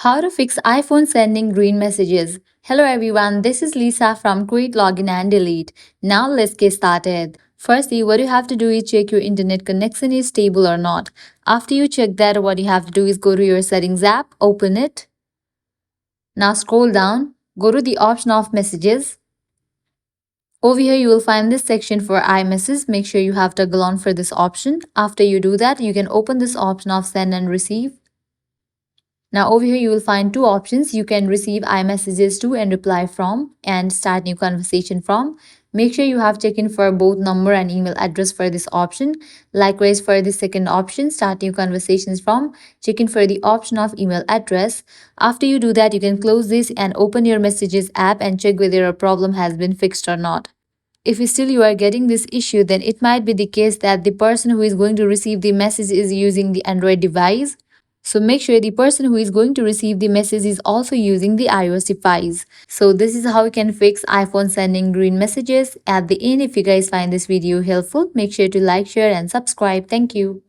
How to fix iPhone sending green messages. Hello everyone, this is Lisa from Create Login and Delete. Now let's get started. Firstly, what you have to do is check your internet connection is stable or not. After you check that, what you have to do is go to your settings app, open it. Now scroll down, go to the option of messages. Over here, you will find this section for iMessages. Make sure you have toggle on for this option. After you do that, you can open this option of send and receive. Now over here you will find two options. You can receive iMessages to and reply from and start new conversation from. Make sure you have check in for both number and email address for this option. Likewise for the second option, start new conversations from, check in for the option of email address. After you do that, you can close this and open your messages app and check whether a problem has been fixed or not. If still you are getting this issue, then it might be the case that the person who is going to receive the message is using the Android device. So make sure the person who is going to receive the message is also using the iOS device. So this is how you can fix iPhone sending green messages. At the end, if you guys find this video helpful, make sure to like, share and subscribe. Thank you.